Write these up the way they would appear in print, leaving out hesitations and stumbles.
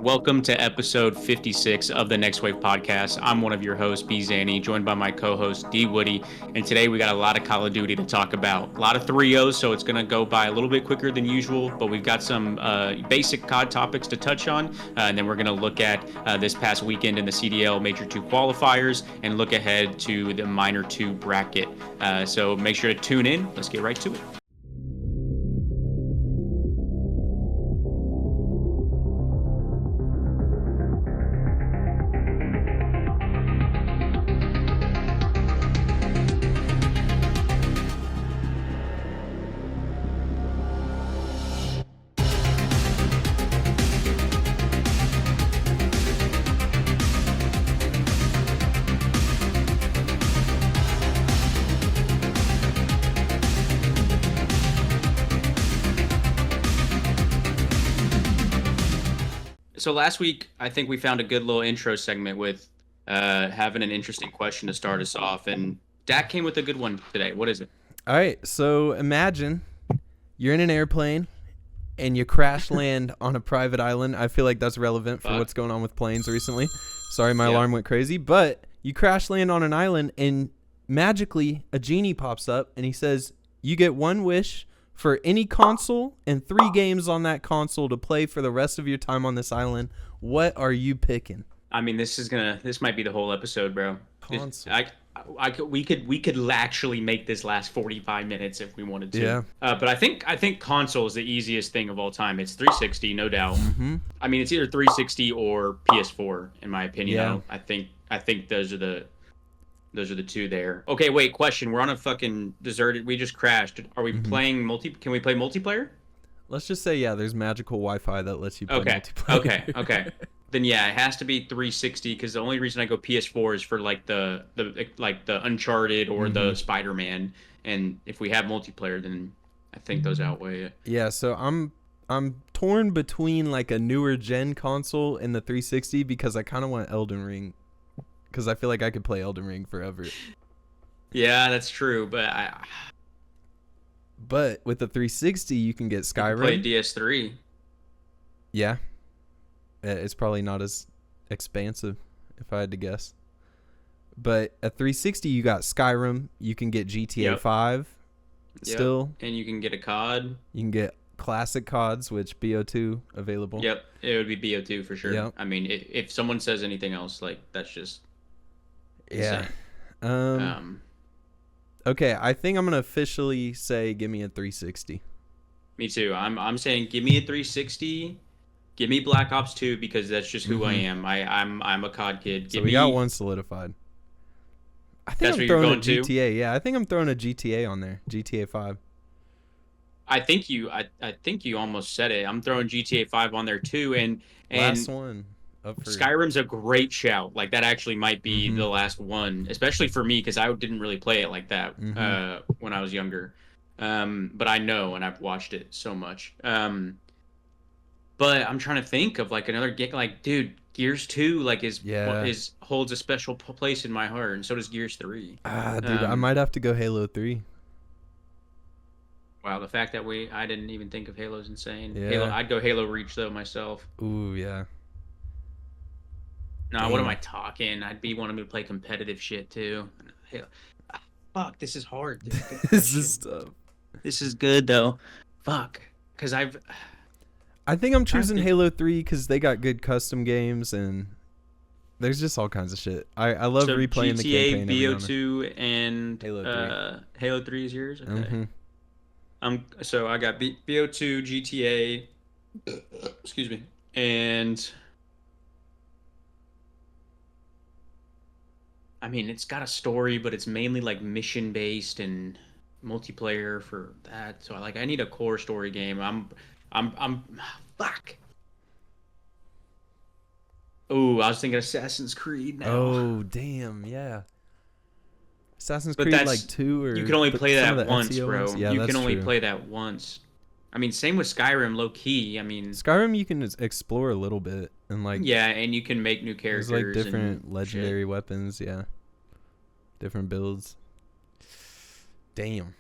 Welcome to episode 56 of the Next Wave podcast. I'm one of your hosts, B Zanny, joined by my co-host D Woody, and today we got a lot of Call of Duty to talk about. A lot of 3-0s, so it's going to go by a little bit quicker than usual, but we've got some basic COD topics to touch on, and then we're going to look at this past weekend in the CDL Major 2 qualifiers and look ahead to the Minor 2 bracket. So make sure to tune in. Let's get right to it. So last week, I think we found a good little intro segment with having an interesting question to start us off. And Dak came with a good one today. What is it? All right. So imagine you're in an airplane and you crash land on a private island. I feel like that's relevant for what's going on with planes recently. Sorry, my alarm went crazy. But you crash land on an island and magically a genie pops up and he says, you get one wish for any console and 3 games on that console to play for the rest of your time on this island. What are you picking? I mean, this might be the whole episode, bro. Console. We could actually make this last 45 minutes if we wanted to. Yeah. But I think console is the easiest thing of all time. It's 360, no doubt. Mm-hmm. I mean, it's either 360 or PS4, in my opinion. Yeah. I think those are the two there. Okay, wait, question. We're on a fucking deserted. We just crashed. Are we playing Can we play multiplayer? Let's just say, yeah, there's magical Wi-Fi that lets you play multiplayer. Okay. Then yeah, it has to be 360 because the only reason I go PS4 is for like the Uncharted or the Spider-Man, and if we have multiplayer, then I think those outweigh it. Yeah, so I'm torn between like a newer gen console and the 360 because I kind of want Elden Ring. Because I feel like I could play Elden Ring forever. Yeah, that's true. But with the 360, you can get Skyrim. Play DS3. Yeah. It's probably not as expansive, if I had to guess. But at 360, you got Skyrim. You can get GTA 5 still. And you can get a COD. You can get classic CODs, which BO2 available. Yep, it would be BO2 for sure. Yep. I mean, if someone says anything else, like, that's just... Yeah. Okay, I think I'm gonna officially say give me a 360. Me too. I'm saying give me a 360. Give me Black Ops 2 because that's just who I am. I'm a COD kid. We got one solidified. I think I'm throwing a GTA. Yeah, I think I'm throwing a GTA on there. GTA 5. I think you almost said it. I'm throwing GTA 5 on there too, and last one. Skyrim's a great shout. Like that actually might be the last one, especially for me because I didn't really play it like that when I was younger. But I know and I've watched it so much. But I'm trying to think of like another game. Like, dude, Gears 2 like holds a special place in my heart, and so does Gears 3. Dude, I might have to go Halo 3. Wow, the fact that I didn't even think of Halo is insane. Yeah. I'd go Halo Reach though myself. Ooh, yeah. No, what am I talking? I'd be wanting to play competitive shit too. Fuck, this is hard. Dude. This is tough. This is good though. Fuck, because I think I'm choosing Halo 3 because they got good custom games and there's just all kinds of shit. I love replaying the campaign. GTA, BO2, and Halo 3. Halo 3 is yours. Okay. So I got BO2, GTA. Excuse me, and. I mean, it's got a story, but it's mainly like mission based and multiplayer for that. So I need a core story game. I'm fuck. Oh, I was thinking Assassin's Creed now. Oh, damn, yeah. Assassin's Creed like 2 or you can only play that once, bro. Yeah, you can only play that once. I mean, same with Skyrim, low key. I mean, Skyrim you can explore a little bit and like and you can make new characters. There's like different legendary weapons, different builds. Damn.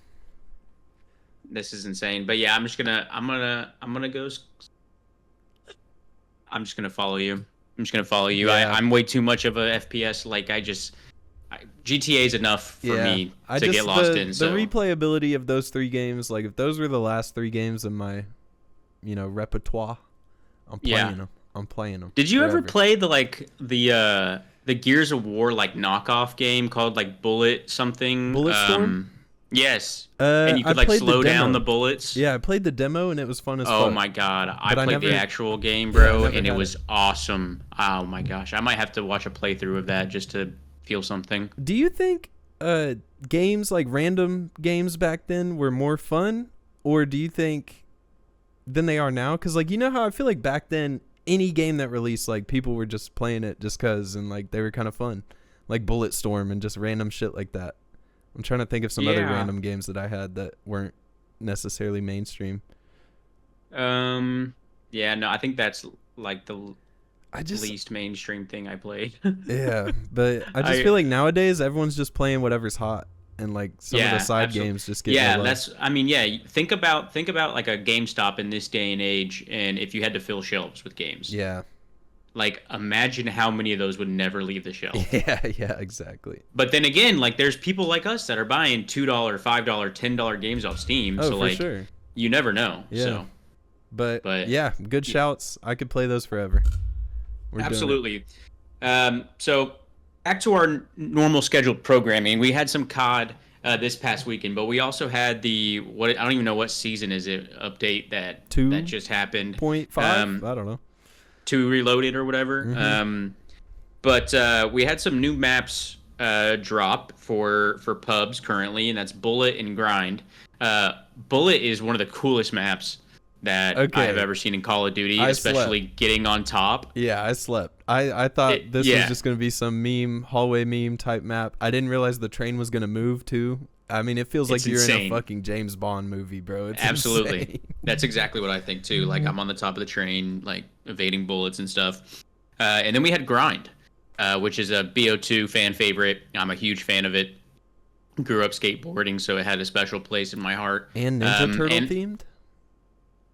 This is insane, but yeah, I'm gonna go. I'm just gonna follow you. I'm just gonna follow you. Yeah. I'm way too much of a FPS. Like GTA is enough for me to get lost in. The replayability of those 3 games, like if those were the last 3 games in my, repertoire, I'm playing them. I'm playing them. Did you ever play the Gears of War like knockoff game called like Bulletstorm? Yes. And you could like slow down the bullets. Yeah, I played the demo and it was fun as fuck. Oh my god, I played the actual game, bro, and it was awesome. Oh my gosh, I might have to watch a playthrough of that just to feel something. Do you think games like random games back then were more fun, or do you think than they are now? Because like how I feel like back then any game that released, like people were just playing it just cause, and like they were kind of fun, like Bulletstorm and just random shit like that. I'm trying to think of some other random games that I had that weren't necessarily mainstream. Yeah, no, I think that's like the least mainstream thing I played. Yeah, but I just feel like nowadays everyone's just playing whatever's hot, and like some of the side games just get think about like a GameStop in this day and age, and if you had to fill shelves with games. Yeah. Like, imagine how many of those would never leave the shelf. Yeah, exactly. But then again, like, there's people like us that are buying $2, $5, $10 games off Steam. Oh, so, for like, sure. You never know. Yeah. So. But yeah, good shouts. I could play those forever. Absolutely. So, back to our normal scheduled programming. We had some COD this past weekend, but we also had I don't even know what season is it update that just happened. 0.5? I don't know. 2 Reloaded or whatever. Mm-hmm. But we had some new maps drop for pubs currently, and that's Bullet and Grind. Bullet is one of the coolest maps that I have ever seen in Call of Duty, especially getting on top. Yeah, I slept. I thought this was just going to be some hallway meme type map. I didn't realize the train was going to move too. I mean, it feels like you're in a fucking James Bond movie, bro. It's absolutely insane. That's exactly what I think too. Like, I'm on the top of the train, like evading bullets and stuff. And then we had Grind, which is a BO2 fan favorite. I'm a huge fan of it. Grew up skateboarding, so it had a special place in my heart. And Ninja Turtle themed.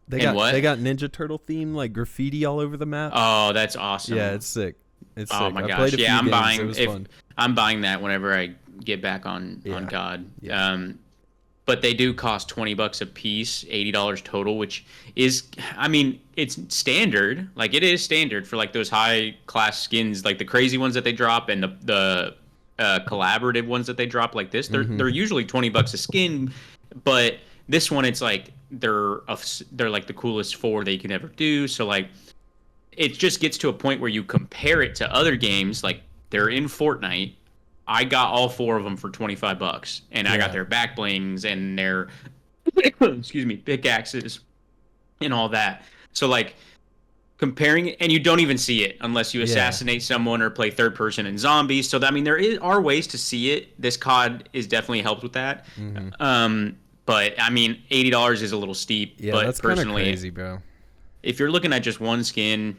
They got Ninja Turtle themed like graffiti all over the map. Oh, that's awesome. Yeah, it's sick. It's sick. My gosh. Yeah, I'm buying that whenever I get back on COD. Yeah. But they do cost $20 a piece, $80 total, which is, I mean, it's standard. Like, it is standard for like those high class skins, like the crazy ones that they drop and the collaborative ones that they drop like this. They're usually $20 a skin, but this one, it's like they're like the coolest 4 that you can ever do. So like, it just gets to a point where you compare it to other games, like they're in Fortnite. I got all 4 of them for $25, and I got their back blings and their pickaxes and all that. So like, comparing it, and you don't even see it unless you assassinate someone or play third person in zombies. So I mean, there are ways to see it. This COD is definitely helped with that. Mm-hmm. But I mean, $80 is a little steep. Yeah, but that's kind of personally, crazy, bro. If you're looking at just one skin,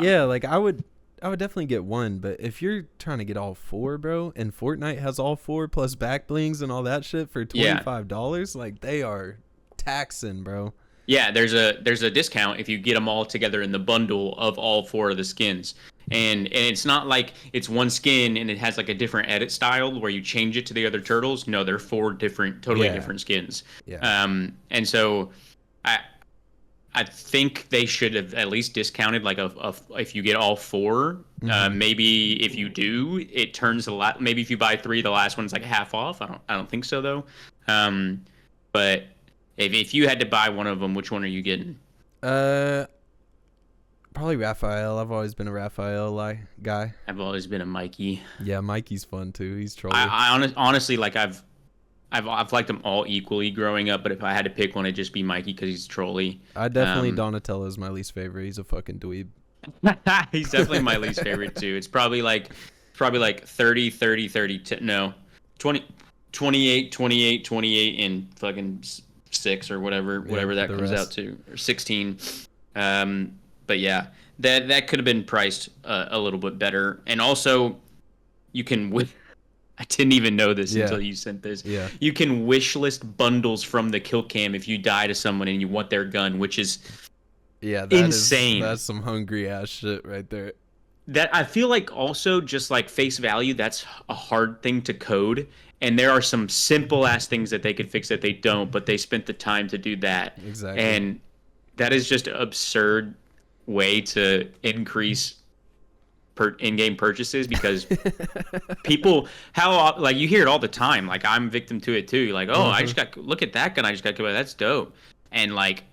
like I would definitely get one. But if you're trying to get all 4, bro, and Fortnite has all 4 plus back blings and all that shit for $25, like they are taxing, bro. Yeah, there's a discount if you get them all together in the bundle of all 4 of the skins. And it's not like it's one skin and it has like a different edit style where you change it to the other turtles. No, they're 4 totally different skins. Yeah. And so I think they should have at least discounted like if you get all 4. Maybe if you do, it turns a lot. Maybe if you buy 3, the last one's like half off. I don't think so though. But if you had to buy one of them, which one are you getting? Probably Raphael. I've always been a Raphael guy. I've always been a Mikey. Yeah, Mikey's fun too. He's trolly. I honestly like I've liked them all equally growing up, but if I had to pick one, it'd just be Mikey because he's trolly. I definitely Donatello's my least favorite. He's a fucking dweeb. He's definitely my least favorite too. It's probably like 30, 30, 30. No, 20, 28, 28, 28, and fucking 6 or whatever that comes out to, or 16. But yeah, that could have been priced a little bit better, and also you can I didn't even know this until you sent this. Yeah. You can wish list bundles from the kill cam if you die to someone and you want their gun, which is Yeah, insane. That's some hungry ass shit right there. That I feel like also just like face value, that's a hard thing to code. And there are some simple ass things that they could fix that they don't, but they spent the time to do that. Exactly. And that is just an absurd way to increase in-game purchases, because people, how like you hear it all the time. Like I'm victim to it too. You're like, oh, I just got, look at that gun I just got killed by. That's dope. And like,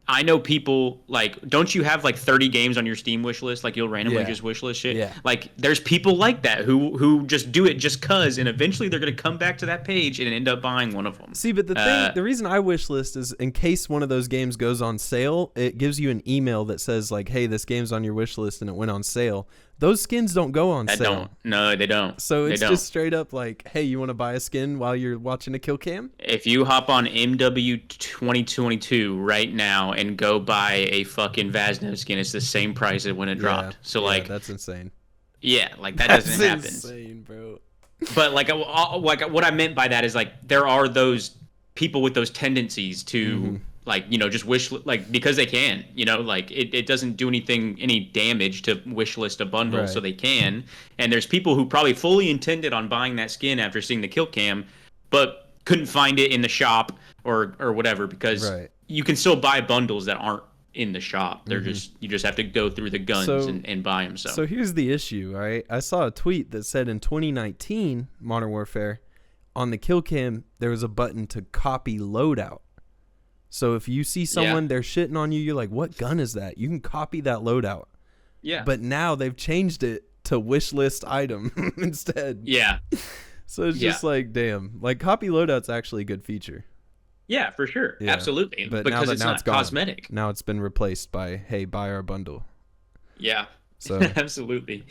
I know people, like, don't you have like 30 games on your Steam wish list? Like you'll randomly just wish list shit. Yeah. Like there's people like that who just do it just cause, and eventually they're gonna come back to that page and end up buying one of them. See, but the reason I wish list is in case one of those games goes on sale, it gives you an email that says like, hey, this game's on your wish list and it went on sale. Those skins don't go on sale. No, they don't. So it's just straight up like, hey, you want to buy a skin while you're watching a kill cam? If you hop on MW 2022 right now and go buy a fucking Vaznev skin, it's the same price as when it dropped. So like, that's insane. Yeah, like that doesn't happen. That's insane, bro. But like what I meant by that is like there are those people with those tendencies to like, you know, just wish, like, because they can, you know, like it doesn't do any damage to wish list a bundle, so they can. And there's people who probably fully intended on buying that skin after seeing the kill cam, but couldn't find it in the shop or whatever, because you can still buy bundles that aren't in the shop. They're you just have to go through the guns and buy them. So here's the issue, right? I saw a tweet that said in 2019 Modern Warfare, on the kill cam there was a button to copy loadout. So if you see someone, they're shitting on you, you're like, what gun is that? You can copy that loadout. Yeah. But now they've changed it to wish list item instead. Yeah. So it's just like, damn. Like, copy loadout's actually a good feature. Yeah, for sure. Yeah. Absolutely. But because now it's not cosmetic. Now it's been replaced by, hey, buy our bundle. Yeah. So absolutely.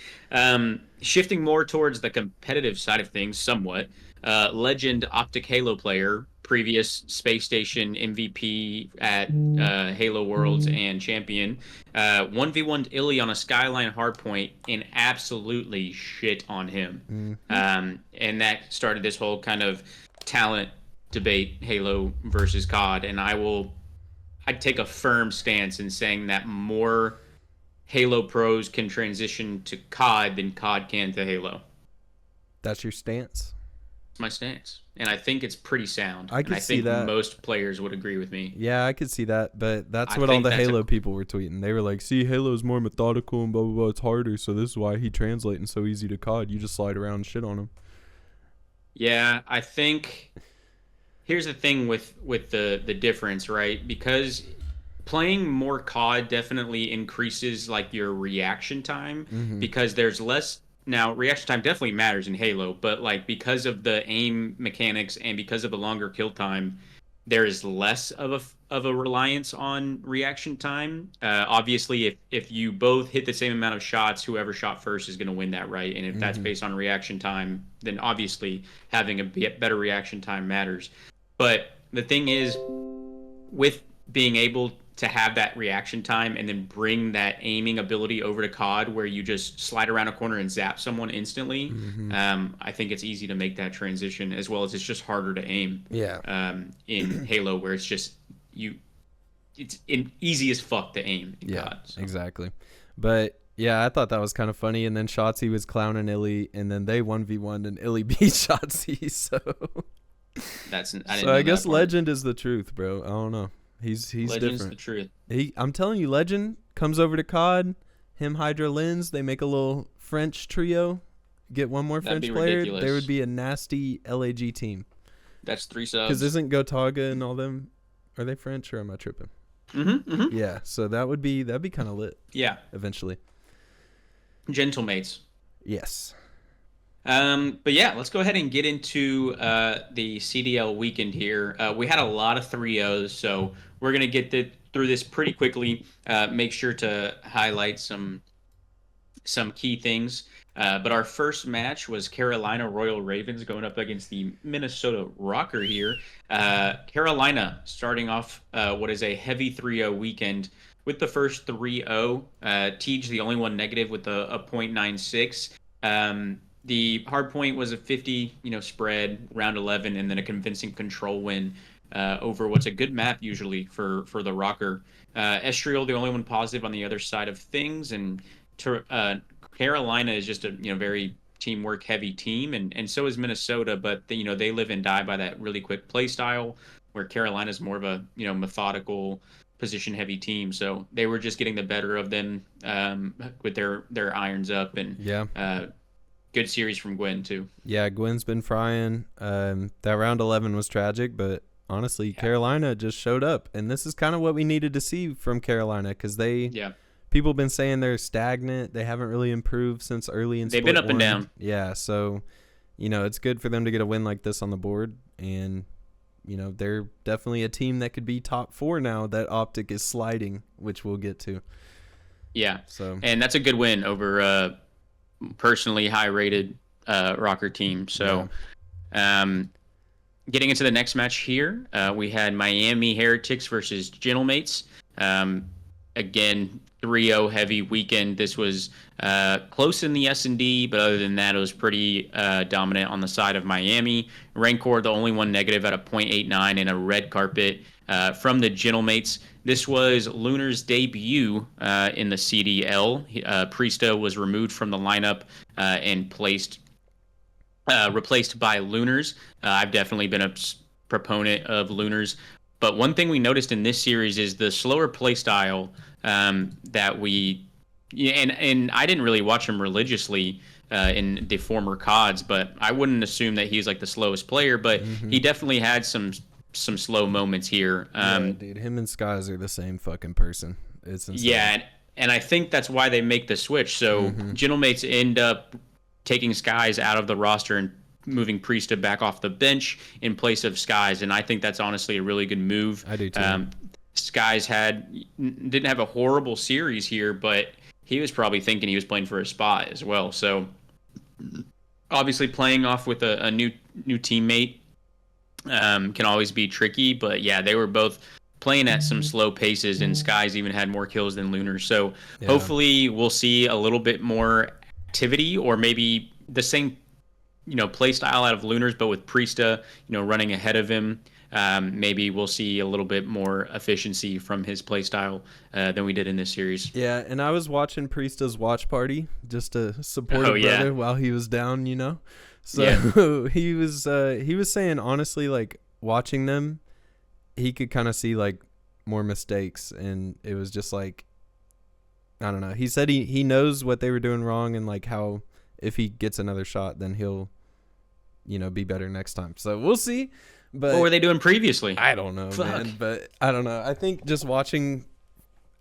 Shifting more towards the competitive side of things somewhat, legend OpTic Halo player, previous space station MVP at Halo Worlds and champion, 1v1'd Illy on a Skyline hardpoint and absolutely shit on him. And that started this whole kind of talent debate, Halo versus COD. And I'd take a firm stance in saying that more Halo pros can transition to COD than COD can to Halo. That's your stance? It's my stance. And I think it's pretty sound. I think most players would agree with me. Yeah, I could see that. But that's what all the Halo people were tweeting. They were like, see, Halo's more methodical and blah, blah, blah. It's harder. So this is why he translating so easy to COD. You just slide around and shit on him. Yeah, I think here's the thing with the difference, right? Because playing more COD definitely increases like your reaction time, because there's less. Now, reaction time definitely matters in Halo, but like because of the aim mechanics and because of the longer kill time, there is less of a reliance on reaction time. Obviously, if you both hit the same amount of shots, whoever shot first is going to win that, right? And if that's based on reaction time, then obviously having a better reaction time matters. But the thing is, with being able to have that reaction time and then bring that aiming ability over to COD where you just slide around a corner and zap someone instantly, I think it's easy to make that transition, as well as it's just harder to aim. In Halo, where it's just it's easy as fuck to aim in COD. So. Exactly. But yeah, I thought that was kind of funny. And then Shotzi was clowning Illy, and then they 1v1'd and Illy beat Shotzi. So I guess Legend is the truth, bro. I don't know. He's Legend's different. The truth. I'm telling you, Legend comes over to COD. Him, Hydra, Lens. They make a little French trio. Get one more French player. Ridiculous. There would be a nasty LAG team. That's 3 subs. Because isn't Gotaga and all them? Are they French or am I tripping? Yeah. So that'd be kind of lit. Yeah. Eventually. Gentlemates. Yes. But yeah, let's go ahead and get into the CDL weekend here. We had a lot of 3-0s, so we're going to get through this pretty quickly. Make sure to highlight some key things. But our first match was Carolina Royal Ravens going up against the Minnesota Rocker here. Carolina starting off what is a heavy 3-0 weekend with the first 3-0. Tej the only one negative with a .96. The hard point was a 50, spread, round 11, and then a convincing control win over what's a good map usually for the Rocker. Estriel, the only one positive on the other side of things, and Carolina is just a very teamwork heavy team, and so is Minnesota. But they live and die by that really quick play style, where Carolina is more of a methodical position heavy team. So they were just getting the better of them with their irons up, and good series from Gwen too. Yeah, Gwen's been frying. That round 11 was tragic, but honestly, Carolina just showed up, and this is kind of what we needed to see from Carolina, because people have been saying they're stagnant. They haven't really improved since early in They've been up and down. Yeah, so it's good for them to get a win like this on the board, and they're definitely a team that could be top 4 now that OpTic is sliding, which we'll get to. Yeah, and that's a good win over personally high-rated Rocker team. So getting into the next match here, we had Miami Heretics versus Gentlemates. Again, 3-0 heavy weekend. This was close in the S&D, but other than that, it was pretty dominant on the side of Miami. Rancor, the only one negative at a 0.89 and a red carpet from the Gentlemates. This was Lunar's debut in the CDL. Priesta was removed from the lineup and replaced by Lunars. I've definitely been a proponent of Lunars. But one thing we noticed in this series is the slower play style that we... And I didn't really watch him religiously in the former CODs, but I wouldn't assume that he's like the slowest player, but he definitely had some slow moments here. Dude, him and Skies are the same fucking person. It's insane. Yeah, and I think that's why they make the switch. So Gentlemates end up taking Skies out of the roster and moving Priesta back off the bench in place of Skies, and I think that's honestly a really good move. I do too. Skies didn't have a horrible series here, but he was probably thinking he was playing for a spot as well. So obviously playing off with a new teammate can always be tricky, but yeah, they were both playing at some slow paces, and Skies even had more kills than Lunar. So hopefully we'll see a little bit more activity, or maybe the same play style out of Lunars, but with Priesta running ahead of him. Maybe we'll see a little bit more efficiency from his play style than we did in this series. Yeah, and I was watching Priesta's watch party just to support his brother while he was down, So he was saying, honestly, like, watching them, he could kind of see like more mistakes, and it was just like, I don't know. He said he knows what they were doing wrong, and like how if he gets another shot, then he'll be better next time. So we'll see. But what were they doing previously? I don't know, man. But I don't know. I think just watching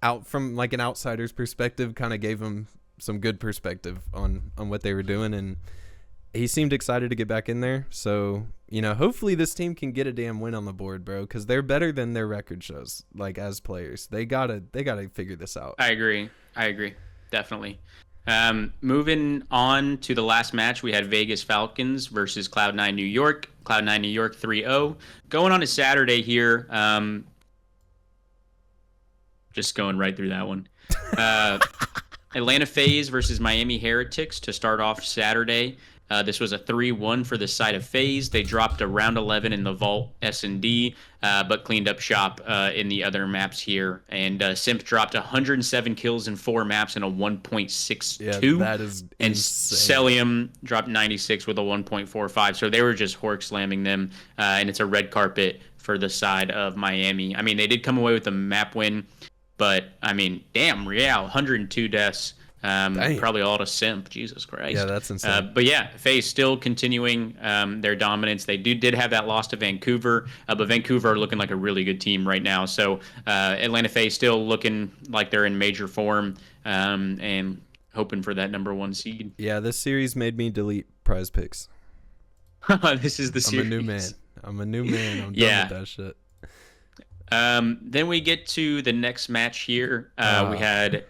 out from like an outsider's perspective kind of gave him some good perspective on what they were doing, and he seemed excited to get back in there. So hopefully this team can get a damn win on the board, bro, because they're better than their record shows. Like, as players, they gotta figure this out. I agree, definitely. Moving on to the last match, we had Vegas Falcons versus Cloud9 New York. Cloud9 New York 3-0. Going on a Saturday here. Just going right through that one. Atlanta FaZe versus Miami Heretics to start off Saturday. This was a 3-1 for the side of FaZe. They dropped a round 11 in the Vault S&D, but cleaned up shop in the other maps here. And Simp dropped 107 kills in 4 maps and a 1.62. Yeah, that is and insane. Celium dropped 96 with a 1.45. So they were just hork slamming them. And it's a red carpet for the side of Miami. I mean, they did come away with the map win, but I mean, damn, Real, 102 deaths. Probably all to Simp. Jesus Christ. Yeah, that's insane. But yeah, FaZe still continuing their dominance. They did have that loss to Vancouver, but Vancouver are looking like a really good team right now. So Atlanta FaZe still looking like they're in major form and hoping for that number 1 seed. Yeah, this series made me delete prize picks. This is the series. I'm a new man. I'm done with that shit. Then we get to the next match here. We had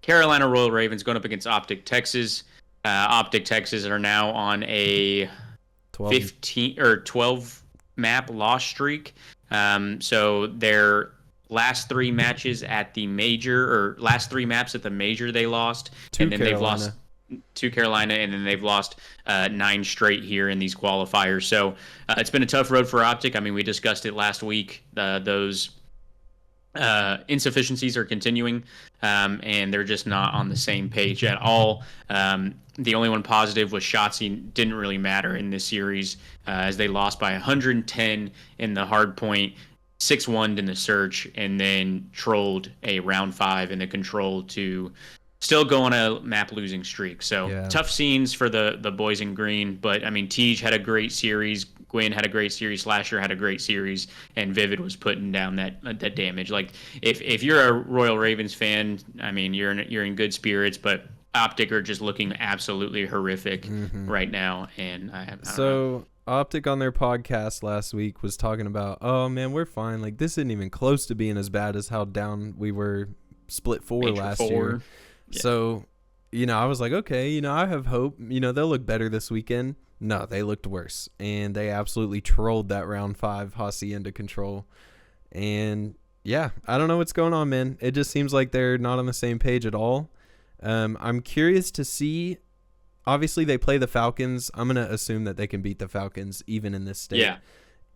Carolina Royal Ravens going up against OpTic Texas. OpTic Texas are now on a 12 map loss streak. So their last 3 matches at the major, or last 3 maps at the major, they lost, and then they've lost to Carolina, and then they've lost 9 straight here in these qualifiers. So it's been a tough road for OpTic. I mean, we discussed it last week. Those insufficiencies are continuing, and they're just not on the same page at all. The only one positive was Shotzi didn't really matter in this series, as they lost by 110 in the hard point, 6-1 in the search, and then trolled a round 5 in the control to still go on a map losing streak. So tough scenes for the boys in green. But I mean, Tej had a great series. Gwyn had a great series. Slasher had a great series, and Vivid was putting down that damage. Like if you're a Royal Ravens fan, I mean, you're in good spirits. But OpTic are just looking absolutely horrific right now. And I don't know. OpTic on their podcast last week was talking about, oh man, we're fine. Like this isn't even close to being as bad as how down we were split 4 last year. Yeah. So, I was like, okay, I have hope. They'll look better this weekend. No, they looked worse. And they absolutely trolled that round 5 Hacienda control. And, yeah, I don't know what's going on, man. It just seems like they're not on the same page at all. I'm curious to see. Obviously, they play the Falcons. I'm going to assume that they can beat the Falcons even in this state. Yeah.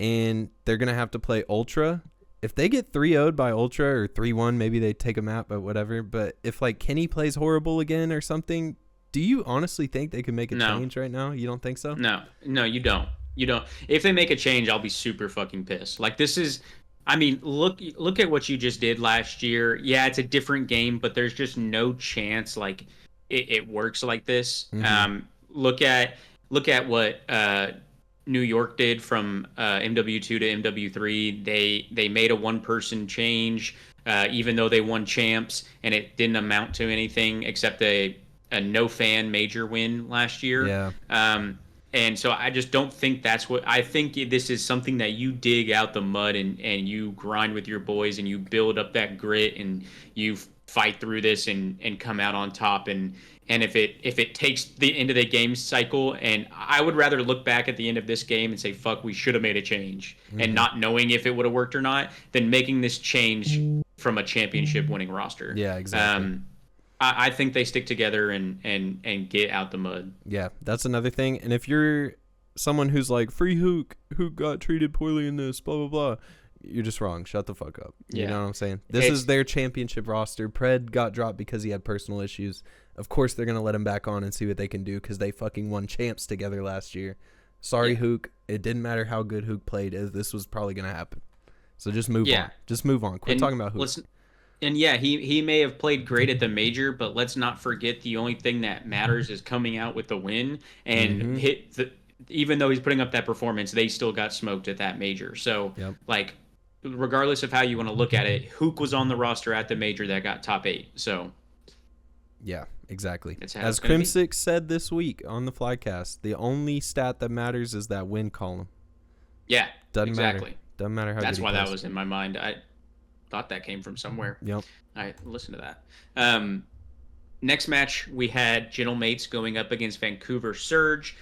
And they're going to have to play Ultra. If they get 3-0'd by Ultra or 3-1, maybe they take a map, but whatever. But if like Kenny plays horrible again or something, do you honestly think they can make a change right now? You don't think so? No, you don't. You don't. If they make a change, I'll be super fucking pissed. Like this is, I mean, look at what you just did last year. Yeah, it's a different game, but there's just no chance like it works like this. Look at what New York did from MW2 to MW3. They made a one-person change, even though they won champs, and it didn't amount to anything except a no-fan major win last year. Yeah. And so I just don't think that's what... I think this is something that you dig out the mud and you grind with your boys and you build up that grit and you fight through this and come out on top. And if it takes the end of the game cycle, and I would rather look back at the end of this game and say, fuck, we should have made a change, and not knowing if it would have worked or not, than making this change from a championship winning roster. Yeah, exactly. I think they stick together and get out the mud. Yeah, that's another thing. And if you're someone who's like, free Hook got treated poorly in this, blah, blah, blah, you're just wrong. Shut the fuck up. You know what I'm saying? This is their championship roster. Pred got dropped because he had personal issues. Of course, they're going to let him back on and see what they can do because they fucking won champs together last year. Sorry, Hook. It didn't matter how good Hook played. This was probably going to happen. So just move on. Just move on. Quit talking about Hook. And yeah, he may have played great at the major, but let's not forget the only thing that matters is coming out with the win and even though he's putting up that performance, they still got smoked at that major. So like, regardless of how you want to look at it, Hook was on the roster at the major that got top 8. So yeah, exactly. As Crimsix said this week on the Flycast, the only stat that matters is that win column. Yeah, doesn't matter how. That's why that was in my mind. I thought that came from somewhere. Yep. I listened to that. Next match, we had Gentlemates going up against Vancouver Surge.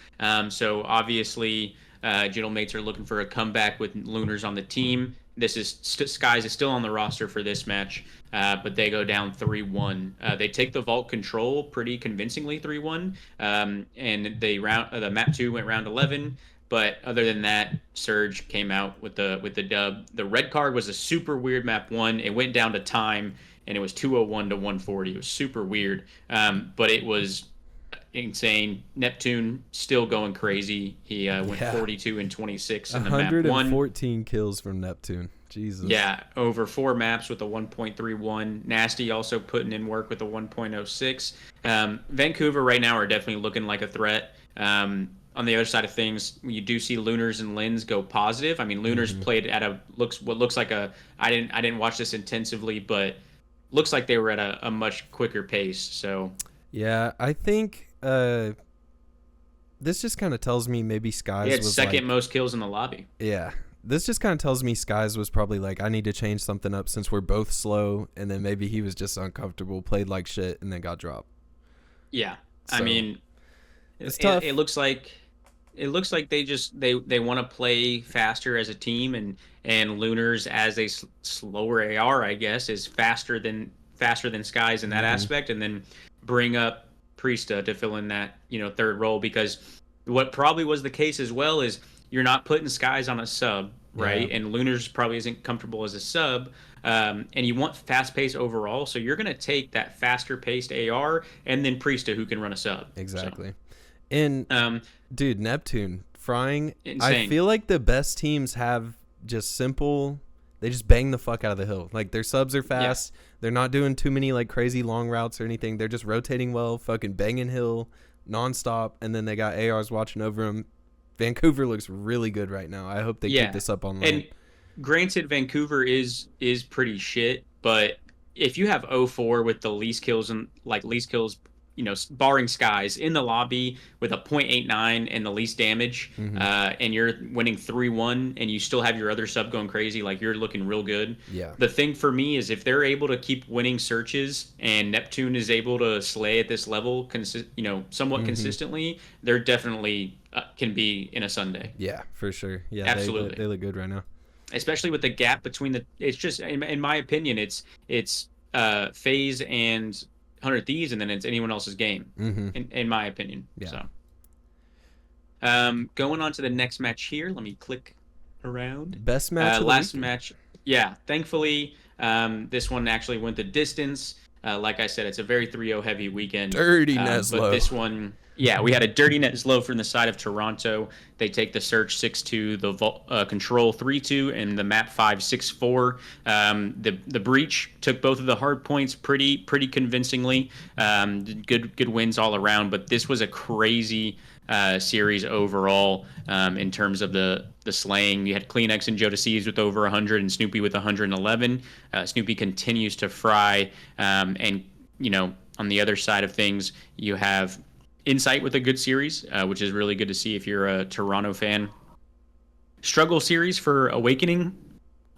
So obviously, Gentlemates are looking for a comeback with Lunars on the team. This is Skies is still on the roster for this match, but they go down 3-1. They take the vault control pretty convincingly, 3-1, and the map 2 went round 11. But other than that, Surge came out with the dub. The red card was a super weird map 1. It went down to time, and it was 201 to 140. It was super weird, but it was insane. Neptune still going crazy. He went 42 and 26 in the map 1. 114 kills from Neptune. Jesus. Yeah, over 4 maps with a 1.31. Nasty also putting in work with a 1.06. Vancouver right now are definitely looking like a threat. On the other side of things, you do see Lunars and Lins go positive. I mean, Lunars played at what looks like I didn't watch this intensively, but looks like they were at a much quicker pace. So yeah, I think this just kind of tells me maybe Skies had was second most kills in the lobby. Yeah, this just kind of tells me Skies was probably like, I need to change something up since we're both slow, and then maybe he was just uncomfortable, played like shit, and then got dropped. Yeah, so, I mean, it's tough. It looks like they want to play faster as a team, and Lunars as a slower AR, I guess, is faster than Skies in that aspect, and then bring up Priesta to fill in that, third role, because what probably was the case as well is you're not putting Skies on a sub, right? Yeah. And Lunars probably isn't comfortable as a sub. And you want fast pace overall, so you're going to take that faster paced AR and then Priesta who can run a sub. Exactly. So, and dude, Neptune frying. insane. I feel like the best teams have just simple. They just bang the fuck out of the hill. Like their subs are fast. Yeah. They're not doing too many like crazy long routes or anything. They're just rotating well, fucking banging hill nonstop, and then they got ARs watching over them. Vancouver looks really good right now. I hope they keep this up online. And granted, Vancouver is pretty shit, but if you have 0-4 with the least kills barring Skies in the lobby with a .89 and the least damage, and you're winning 3-1 and you still have your other sub going crazy, like you're looking real good. Yeah. The thing for me is if they're able to keep winning searches and Neptune is able to slay at this level, somewhat consistently, they're definitely can be in a Sunday. Yeah, for sure. Yeah, absolutely. They look good right now. Especially with the gap between it's just in my opinion, it's FaZe and 100 Thieves, and then it's anyone else's game, in my opinion. Yeah. So, going on to the next match here. Let me click around. Best match. Last match. Yeah. Thankfully, this one actually went the distance. Like I said, it's a very 3-0 heavy weekend. Dirty Neslo. But this one, we had a dirty Neslo from the side of Toronto. They take the Search 6-2, the Control 3-2, and the Map 5 6-4. The Breach took both of the hard points pretty convincingly. Good wins all around, but this was a crazy series overall in terms of the slaying. You had CleanX and Joe Deceives with over 100 and Snoopy with 111. Snoopy continues to fry, and on the other side of things, you have Insight with a good series, which is really good to see if you're a Toronto fan. Struggle series for Awakening.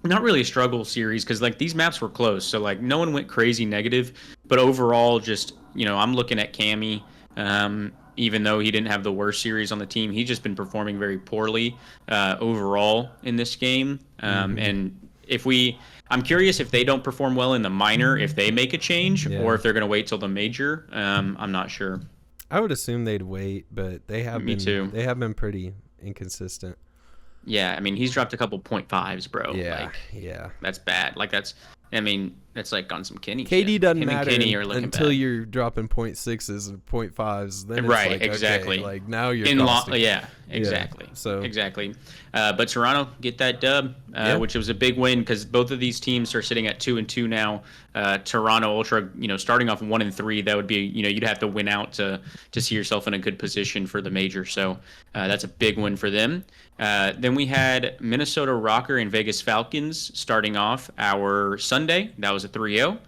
Not really a struggle series because like these maps were close, so like no one went crazy negative, but overall just I'm looking at Cammy. Even though he didn't have the worst series on the team, he's just been performing very poorly overall in this game. And I'm curious if they don't perform well in the minor, if they make a change, or if they're going to wait till the major. I'm not sure. I would assume they'd wait, but they have been. Too. They have been pretty inconsistent. Yeah, I mean he's dropped a couple .5s, bro. Yeah, that's bad. Like that's like on some Kenny. KD doesn't matter until you're dropping .6s and .5s. Then it's right, like, exactly. Okay, like now you're exactly. Yeah, so exactly. But Toronto get that dub, which was a big win because both of these teams are sitting at 2-2 now. Toronto Ultra, starting off 1-3, that would be you'd have to win out to see yourself in a good position for the major. So that's a big win for them. Then we had Minnesota Rocker and Vegas Falcons starting off our Sunday. That was a 3-0.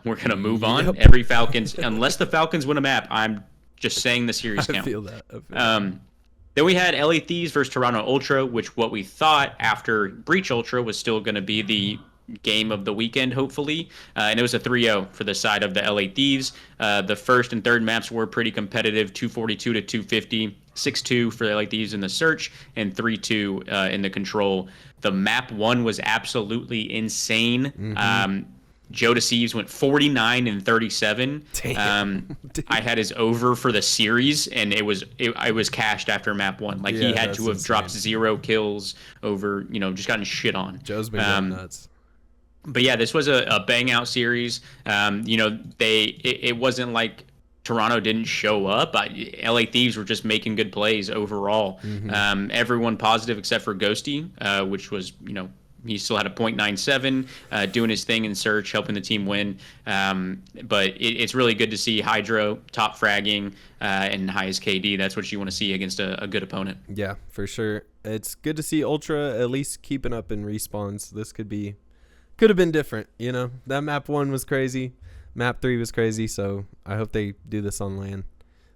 We're going to move on. Every Falcons, unless the Falcons win a map, I'm just saying the series count. I feel that. Then we had LA Thieves versus Toronto Ultra, which what we thought after Breach Ultra was still going to be the game of the weekend, hopefully. And it was a 3-0 for the side of the LA Thieves. The first and third maps were pretty competitive, 242 to 250. 6-2 for the LA Thieves in the Search, and 3-2 in the Control. The map 1 was absolutely insane. Joe Deceives went 49 and 37. Damn. I had his over for the series, and I was cashed after map 1. Like he had to have dropped 0 kills over, just gotten shit on. Joe's been going nuts. But yeah, this was a bang out series. It wasn't like Toronto didn't show up. LA Thieves were just making good plays overall. Everyone positive except for Ghosty, which was, he still had a .97, doing his thing in Search, helping the team win. But it's really good to see Hydro top fragging and highest KD. That's what you want to see against a good opponent. Yeah, for sure. It's good to see Ultra at least keeping up in respawns. This could have been different. That map 1 was crazy. Map 3 was crazy, so I hope they do this on LAN.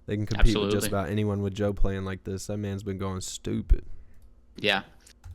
They can compete with just about anyone with Joe playing like this. That man's been going stupid. Yeah.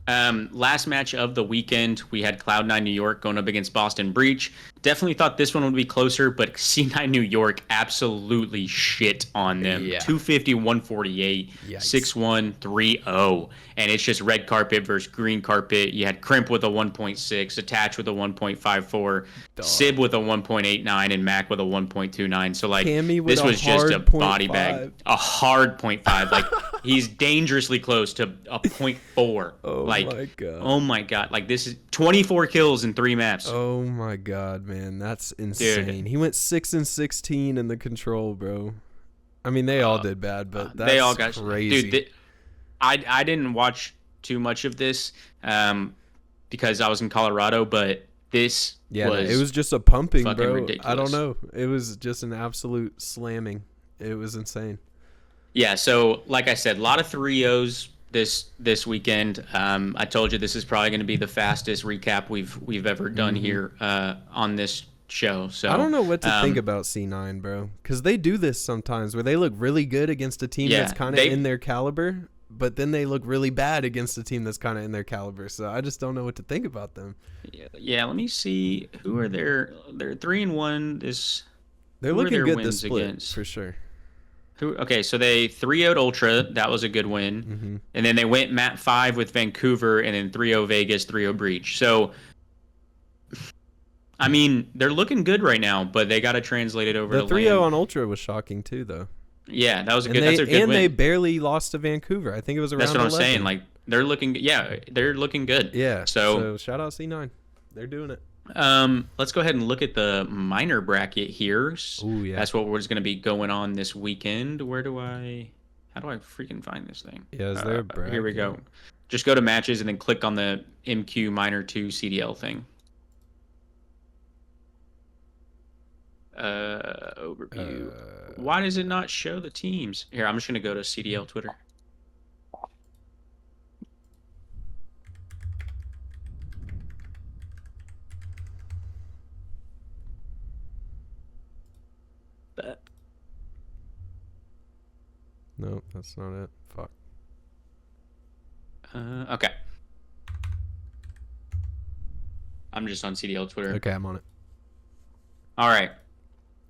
Last match of the weekend, we had Cloud9 New York going up against Boston Breach. Definitely thought this one would be closer, but C9 New York absolutely shit on them. Yeah. 250, 148, 6-1, 3-0. And it's just red carpet versus green carpet. You had Crimp with a 1.6, Attach with a 1.54, Sib with a 1.89, and Mac with a 1.29. So, like, this was just a body bag. A hard 0.5. Like, he's dangerously close to a 0.4. Oh my god! Like, this is 24 kills in 3 maps. Oh my god, man, that's insane. Dude. He went 6-16 in the control, bro. I mean, they all did bad, but that's they all got crazy. Dude, I didn't watch too much of this because I was in Colorado, but this it was just a pumping, bro. Ridiculous. I don't know. It was just an absolute slamming. It was insane. Yeah. So, like I said, a lot of 3-0s. This weekend. I told you this is probably going to be the fastest recap we've ever done here on this show. So I don't know what to think about C9, bro, because they do this sometimes where they look really good against a team that's kind of in their caliber, but then they look really bad against a team that's kind of in their caliber. So I just don't know what to think about them. Yeah. Let me see who are they're 3-1. They're looking good this split against? For sure. Okay, so they 3-0'd Ultra. That was a good win. And then they went map 5 with Vancouver, and then 3-0 Vegas, 3-0 Breach. So, I mean, they're looking good right now, but they got to translate it over to 3-0 on Ultra was shocking, too, though. Yeah, that was a good win. And they barely lost to Vancouver. I think it was around 11. That's what I'm saying. Like, they're looking good. Yeah, so shout out C9. They're doing it. Let's go ahead and look at the minor bracket here. Ooh, yeah. That's what was going to be going on this weekend. How do I freaking find this thing? Yeah, is there a bracket? Here we go. Just go to matches and then click on the MQ minor 2 CDL thing. Overview. Why does it not show the teams? Here, I'm just going to go to CDL Twitter. No, that's not it. Fuck. Okay. I'm just on CDL Twitter. Okay, I'm on it. All right.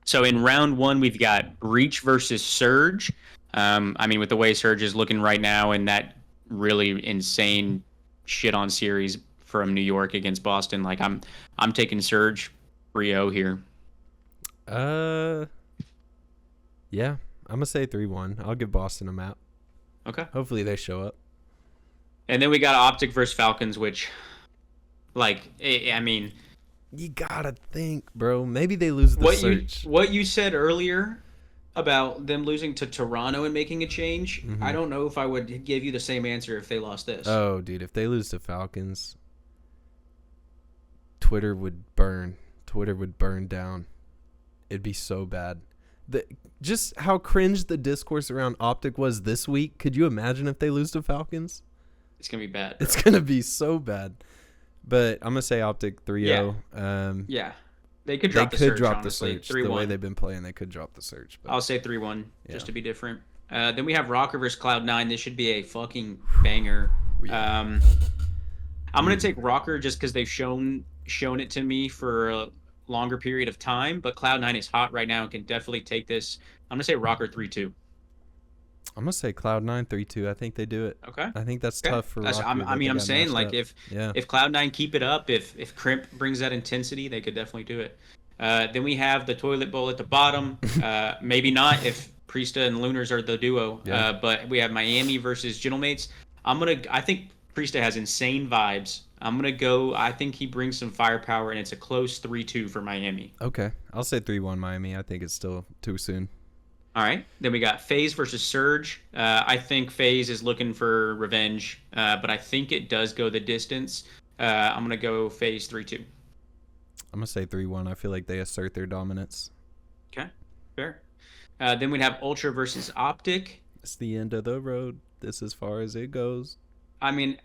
So in round 1, we've got Breach versus Surge. I mean, with the way Surge is looking right now and that really insane shit on series from New York against Boston, like I'm taking Surge 3-0 here. Yeah. I'm going to say 3-1. I'll give Boston a map. Okay. Hopefully they show up. And then we got OpTic versus Falcons, which, like, I mean... You got to think, bro. Maybe they lose the search. What you said earlier about them losing to Toronto and making a change, I don't know if I would give you the same answer if they lost this. Oh, dude. If they lose to Falcons, Twitter would burn. Twitter would burn down. It'd be so bad. Just how cringe the discourse around OpTic was this week. Could you imagine if they lose to Falcons? It's going to be bad, bro. It's going to be so bad. But I'm going to say OpTic 3-0. Yeah. They could drop the search, honestly. 3-1. The way they've been playing, they could drop the search. I'll say 3-1, just to be different. Then we have Rocker versus Cloud9. This should be a fucking banger. I'm going to take Rocker just because they've shown it to me for a longer period of time, but Cloud9 is hot right now and can definitely take this. I'm going to say Rocker 3-2. I'm going to say Cloud9 3-2. I think they do it. Okay. I think that's tough for Rocker. I'm saying, like, if Cloud9 keep it up, if Crimp brings that intensity, they could definitely do it. Then we have the toilet bowl at the bottom. Maybe not if Priesta and Lunars are the duo. But we have Miami versus Gentlemates. I think Priesta has insane vibes. I'm going to go, I think he brings some firepower, and it's a close 3-2 for Miami. Okay. I'll say 3-1 Miami. I think it's still too soon. All right. Then we got FaZe versus Surge. I think FaZe is looking for revenge, but I think it does go the distance. I'm going to go FaZe 3-2. I'm going to say 3-1. I feel like they assert their dominance. Okay. Fair. Then we'd have Ultra versus OpTic. It's the end of the road. This as far as it goes. I mean,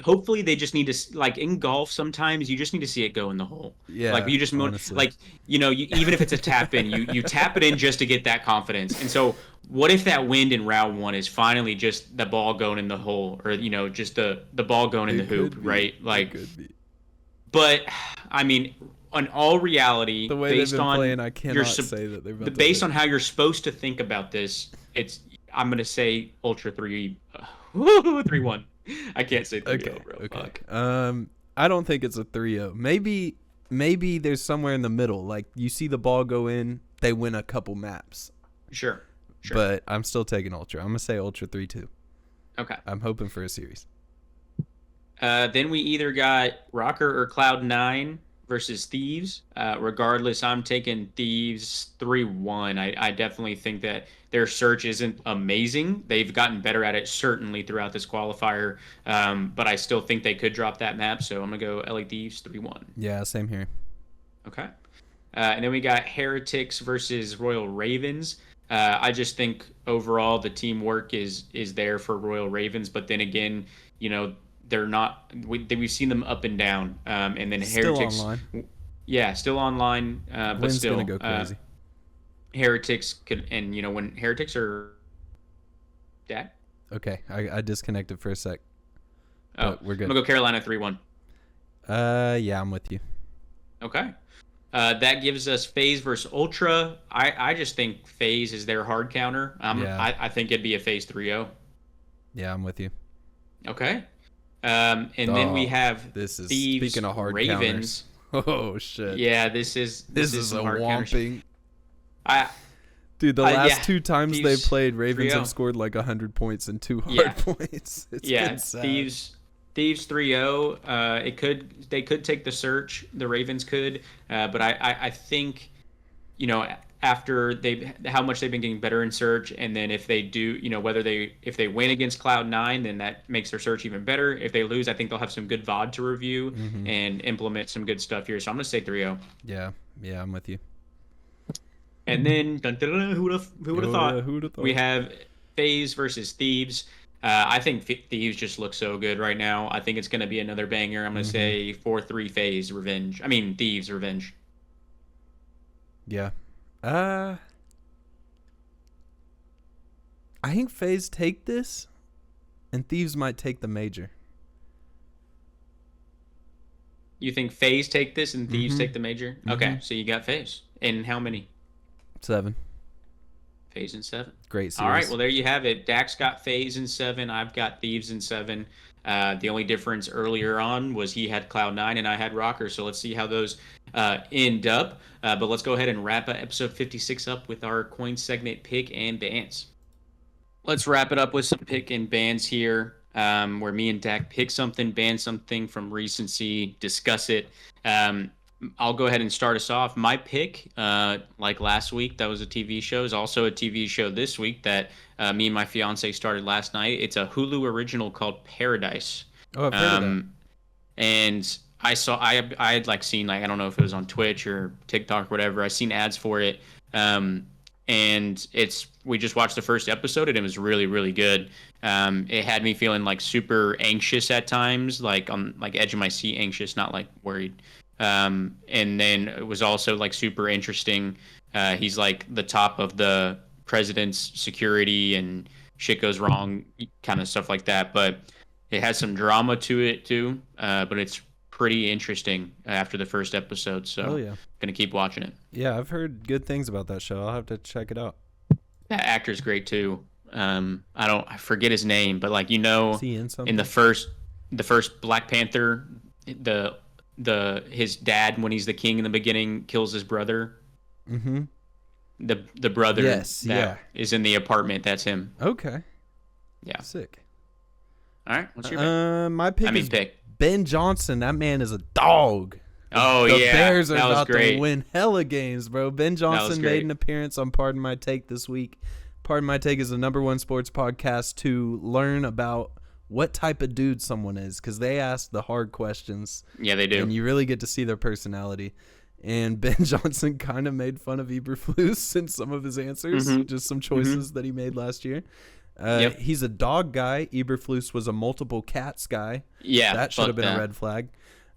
hopefully they just need to, like in golf, sometimes you just need to see it go in the hole. Like Yeah, you just honestly. like even if it's a tap in, you tap it in just to get that confidence. And so what if that wind in round one is finally just the ball going in the hole, or just the ball going in the It hoop, could be. right? It Like, could be. but I mean, in all reality, The way they've based been on playing, I cannot say that they're about to based win. on how you're supposed to think about this, I'm gonna say Ultra 3 3-1. I can't say 3-0, bro. Okay. Fuck. I don't think it's a 3-0. Maybe there's somewhere in the middle. Like you see the ball go in, they win a couple maps. Sure. But I'm still taking Ultra. I'm gonna say Ultra 3-2. Okay. I'm hoping for a series. Then we either got Rocker or Cloud9 versus Thieves. Regardless, I'm taking Thieves 3-1. I definitely think that their search isn't amazing. They've gotten better at it certainly throughout this qualifier, but I still think they could drop that map. So I'm gonna go LA Thieves 3-1. Yeah, same here. Okay. And then we got Heretics versus Royal Ravens. I just think overall the teamwork is there for Royal Ravens, but then again, they're not. We've seen them up and down, and then Still Heretics. online. Yeah, still online, but Wind's still gonna go crazy. Heretics could, and when Heretics are dead. Okay, I disconnected for a sec. Oh, But we're good. I'm gonna go Carolina 3-1. Yeah, I'm with you. Okay. That gives us FaZe versus Ultra. I just think FaZe is their hard counter. Yeah. I think it'd be a FaZe 3-0. Yeah, I'm with you. Okay. And then we have This is Thieves, speaking of hard Ravens. counters. Oh shit. Yeah, this is a hard counters. whomping. I Dude, the last yeah, two times they Thieves played, Ravens 3-0. have scored like 100 points and 2 hard points. It's been sad. Thieves 3-0. They could take the search. The Ravens could, but I think, after how much they've been getting better in search, and then if they do, if they win against Cloud9, then that makes their search even better. If they lose, I think they'll have some good VOD to review and implement some good stuff here. So I'm gonna say 3-0. Yeah, I'm with you. And then who would have thought? We have FaZe versus Thieves. I think Thieves just look so good right now. I think it's going to be another banger. I'm going to say 4-3 FaZe revenge. I mean, Thieves revenge. Yeah. I think FaZe take this, and Thieves might take the major. You think FaZe take this and Thieves take the major? Okay, so you got FaZe. And how many? 7. FaZe in 7. Great series. All right, well, there you have it. Dax got FaZe in 7. I've got Thieves in 7. The only difference earlier on was he had Cloud9 and I had Rocker. So let's see how those end up. But let's go ahead and wrap episode 56 up with our coin segment pick and bans. Let's wrap it up with some pick and bans here, where me and Dak pick something, ban something from recency, discuss it. I'll go ahead and start us off. My pick, like last week, that was a TV show, is also a TV show this week that me and my fiance started last night. It's a Hulu original called Paradise. Oh, I've heard of that. And I had like seen, like, I don't know if it was on Twitch or TikTok or whatever. I seen ads for it. And we just watched the first episode and it was really, really good. It had me feeling like super anxious at times, like on like edge of my seat, anxious, not like worried. And then it was also like super interesting. He's like the top of the president's security and shit goes wrong, kind of stuff like that. But it has some drama to it too. But it's pretty interesting after the first episode. So gonna keep watching it. Yeah, I've heard good things about that show. I'll have to check it out. That actor's great too. I forget his name, but like, in the first Black Panther, his dad, when he's the king in the beginning, kills his brother. Mm-hmm. The brother is in the apartment. That's him. Okay. Yeah. Sick. All right. What's your pick? My pick is Ben Johnson. That man is a dog. Oh, the yeah. Bears are that about was great. to win hella games, bro. Ben Johnson made an appearance on Pardon My Take this week. Pardon My Take is the #1 sports podcast to learn about what type of dude someone is, because they ask the hard questions. Yeah, they do. And you really get to see their personality. And Ben Johnson kind of made fun of Eberflus in some of his answers, just some choices that he made last year. Yep. He's a dog guy. Eberflus was a multiple cats guy. Yeah. That should have been a red flag.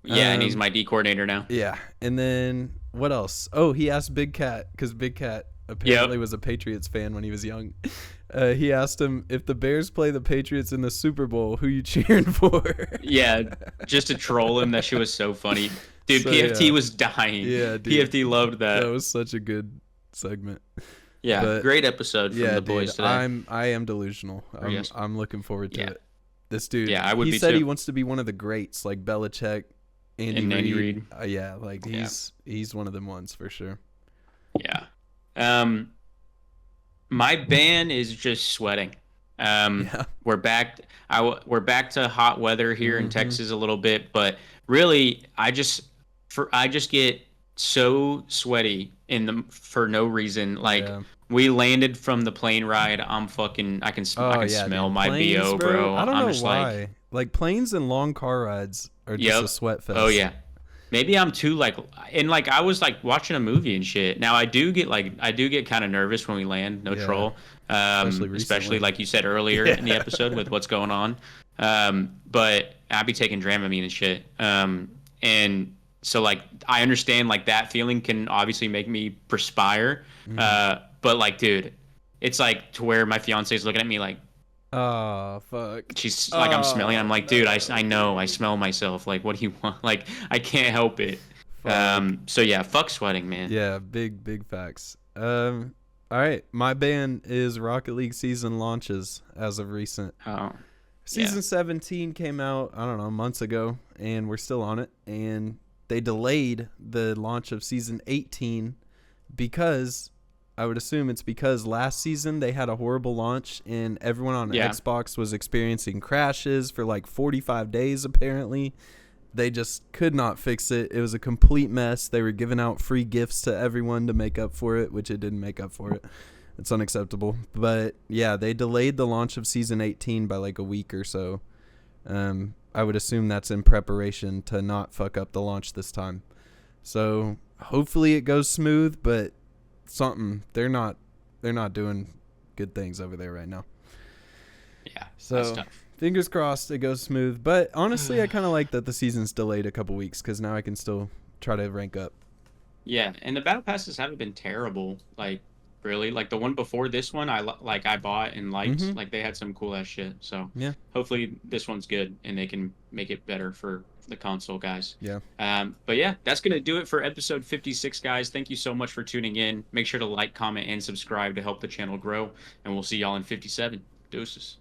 Yeah, and he's my D coordinator now. Yeah. And then what else? Oh, he asked Big Cat, because Big Cat apparently was a Patriots fan when he was young. He asked him, if the Bears play the Patriots in the Super Bowl, who you cheering for? Yeah, just to troll him. That shit was so funny. Dude, so, PFT was dying. Yeah, dude. PFT loved that. That was such a good segment. Yeah, but, great episode from the boys today. I am delusional. I'm looking forward to it. This dude, I would be he said he wants to be one of the greats, like Belichick, Andy Reid. Yeah, like he's one of them ones for sure. Yeah. My ban is just sweating. We're back. We're back to hot weather here in Texas a little bit, but really, I just get so sweaty for no reason. Like we landed from the plane ride. I can smell my planes, BO, bro. I don't know why. Like planes and long car rides are just a sweat fest. Oh yeah. Maybe I'm too I was like watching a movie and shit. Now I do get kind of nervous when we land. No troll. Especially like you said earlier in the episode with what's going on. But I be taking Dramamine and shit. And so like I understand like that feeling can obviously make me perspire. But like, dude, it's like to where my fiance's looking at me like, oh fuck. She's like, I'm smelling. I'm like, dude, I know, I smell myself. Like, what do you want? Like, I can't help it. So yeah, fuck sweating, man. Yeah, big facts. All right, my ban is Rocket League season launches as of recent. Season 17 came out, I don't know, months ago, and we're still on it. And they delayed the launch of season 18 because I would assume it's because last season they had a horrible launch and everyone on Xbox was experiencing crashes for like 45 days apparently. They just could not fix it. It was a complete mess. They were giving out free gifts to everyone to make up for it, which it didn't make up for it. It's unacceptable. But yeah, they delayed the launch of season 18 by like a week or so. I would assume that's in preparation to not fuck up the launch this time. So hopefully it goes smooth, but they're not doing good things over there right now. Yeah, so that's tough. Fingers crossed it goes smooth, but honestly I kind of like that the season's delayed a couple weeks because now I can still try to rank up. Yeah, and the battle passes haven't been terrible, like really. Like the one before this one I bought and liked. Like they had some cool ass shit, so yeah, hopefully this one's good and they can make it better for the console guys. Yeah. But yeah, that's gonna do it for episode 56, guys. Thank you so much for tuning in. Make sure to like, comment, and subscribe to help the channel grow, and we'll see y'all in 57. Deuces.